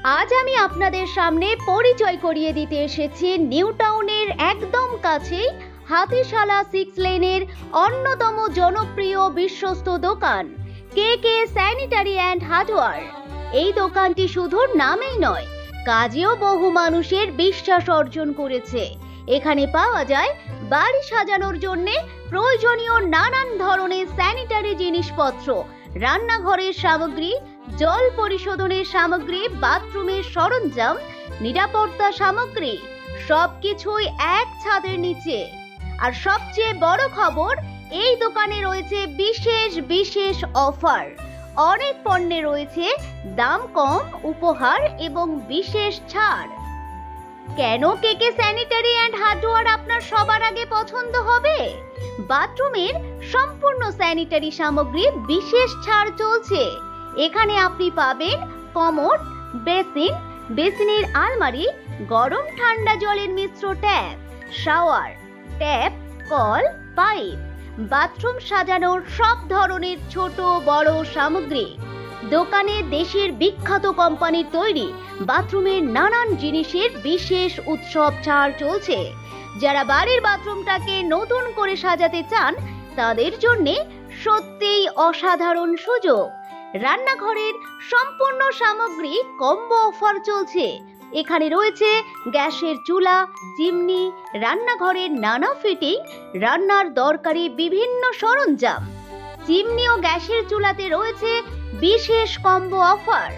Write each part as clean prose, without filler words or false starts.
আজ আমি আপনাদের সামনে পরিচয় করিয়ে দিতে এসেছি নিউ টাউনের একদম কাছেই হাতিশালা 6 লেনের অন্যতম জনপ্রিয় বিশ্বস্ত দোকান কে স্যানিটারি অ্যান্ড হার্ডওয়্যার। এই দোকানটি শুধু নামেই নয়, কাজেও বহু মানুষের বিশ্বাস অর্জন করেছে। এখানে পাওয়া যায় বাড়ি সাজানোর জন্য প্রয়োজনীয় নানান ধরনের স্যানিটারি জিনিসপত্র, রান্নাঘরের সামগ্রী, জল পরিশোধনের সামগ্রী, বাথরুমের সরঞ্জাম, নিরাপত্তা সামগ্রী, সবকিছুই এক ছাদের নিচে। আর সবচেয়ে বড় খবর, এই দোকানে রয়েছে বিশেষ বিশেষ অফার। অনেক পণ্যে রয়েছে দাম কম, উপহার এবং বিশেষ ছাড়। কেন কে স্যানিটারি অ্যান্ড হার্ডওয়্যার আপনার সবার আগে পছন্দ হবে? বাথরুমের সম্পূর্ণ স্যানিটারি সামগ্রী বিশেষ ছাড় চলছে। এখানে আপনি পাবেন কমোড, বেসিন, বেসিনের আলমারি, গরম ঠান্ডা জলের মিশ্র ট্যাপ, শাওয়ার, ট্যাপ, কল, পাইপ, বাথরুম সাজানোর সব ধরনের ছোট বড় সামগ্রী। দোকানে দেশের বিখ্যাত কোম্পানির তৈরি বাথরুমের নানান জিনিসের বিশেষ উৎসব ছাড় চলছে। যারা বাড়ির বাথরুমটাকে নতুন করে সাজাতে চান, তাদের জন্য সত্যিই অসাধারণ সুযোগ। রান্নাঘরের সম্পূর্ণ সামগ্রী কম্বো অফার চলছে। এখানে রয়েছে গ্যাসের চুলা, চিমনি, রান্নাঘরের নানা ফিটিং, রান্নার দরকারি বিভিন্ন সরঞ্জাম। চিমনি ও গ্যাসের চুলাতে রয়েছে বিশেষ কম্বো অফার,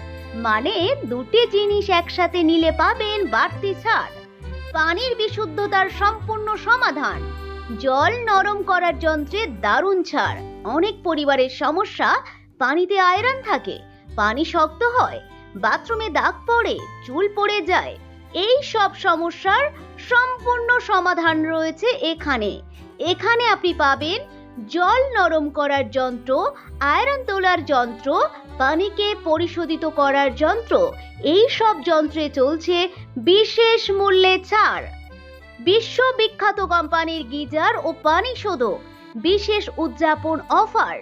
মানে দুটি জিনিস একসাথে নিলে পাবেন বাড়তি ছাড়। পানির বিশুদ্ধতার সম্পূর্ণ সমাধান, জল নরম করার যন্ত্রে দারুণ ছাড়। অনেক পরিবারের সমস্যা, পানিতে আয়রন থাকে, পানি শক্ত হয়, বাথরুমে দাগ পড়ে, চুল পড়ে যায়। এই সব সমস্যার সম্পূর্ণ সমাধান রয়েছে এখানে। এখানে আপনি পাবেন জল নরম করার যন্ত্র, আয়রন তোলার যন্ত্র, পানিকে পরিশোধিত করার যন্ত্র। এই সব যন্ত্রে চলছে বিশেষ মূল্যে ছাড়। বিশ্ববিখ্যাত কোম্পানির গিজার ও পানি শোধক বিশেষ উদযাপন অফার।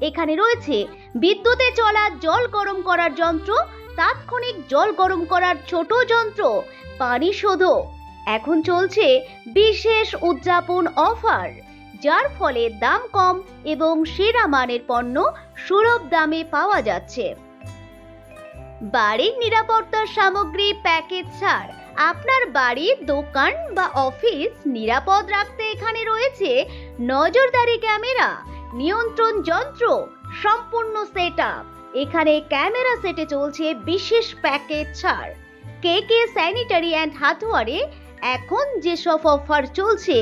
এখানে রয়েছে বিদ্যুতে চলা জল গরম করার যন্ত্র, তাৎক্ষণিক জল গরম করার ছোট যন্ত্র, পানি শোধক। এখন চলছে বিশেষ উদযাপন অফার, যার ফলে দাম কম এবং সেরা মানের পণ্য সুলভ দামে পাওয়া যাচ্ছে। বাড়ির নিরাপত্তার সামগ্রী প্যাকেজ ছাড়। আপনার বাড়ি, দোকান বা অফিস নিরাপদ রাখতে এখানে রয়েছে নজরদারি ক্যামেরা, নিয়ন্ত্রণ যন্ত্র, সম্পূর্ণ সেটআপ। এখানে ক্যামেরা সেটে চলছে বিশেষ প্যাকেজ ছাড়। কে স্যানিটারি অ্যান্ড হার্ডওয়্যারে এখন যেসব অফার চলছে,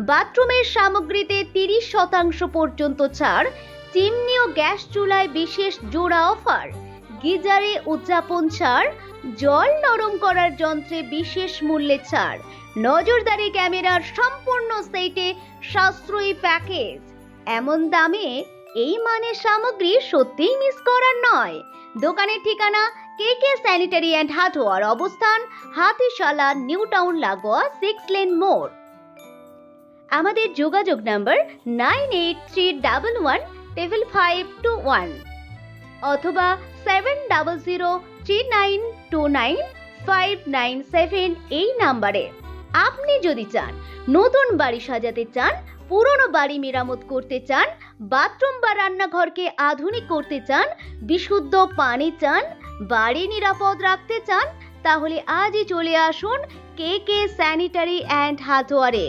বাথরুমের সামগ্রীতে 30% পর্যন্ত ছাড়, চিমনি ও গ্যাস চুলায় বিশেষ জোড়া অফার, গিজারে উদযাপন ছাড়, জল নরম করার যন্ত্রে বিশেষ মূল্যে ছাড়, নজরদারি ক্যামেরার সম্পূর্ণ সেটে সাশ্রয়ী প্যাকেজ। এমন দামে এই মানের সামগ্রী সত্যিই মিস করার নয়। দোকানের ঠিকানা কে স্যানিটারি অ্যান্ড হার্ডওয়্যার, অবস্থান হাতিশালা, নিউ টাউন লাগোয়া 6 লেন মোড়। আমাদের যোগাযোগ নাম্বার 9831155521 অথবা 7003929597 এই নাম্বারে। আপনি যদি চান নতুন বাড়ি সাজাতে চান, পুরনো বাড়ি মেরামত করতে চান, বাথরুম বা রান্নাঘরকে আধুনিক করতে চান, বিশুদ্ধ পানি চান, বাড়ি নিরাপদ রাখতে চান, তাহলে আজই চলে আসুন কে স্যানিটারি অ্যান্ড হার্ডওয়্যারে।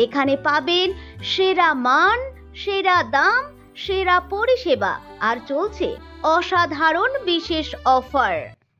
এখানে পাবেন সেরা মান, সেরা দাম, সেরা পরিষেবা, আর চলছে অসাধারণ বিশেষ অফার।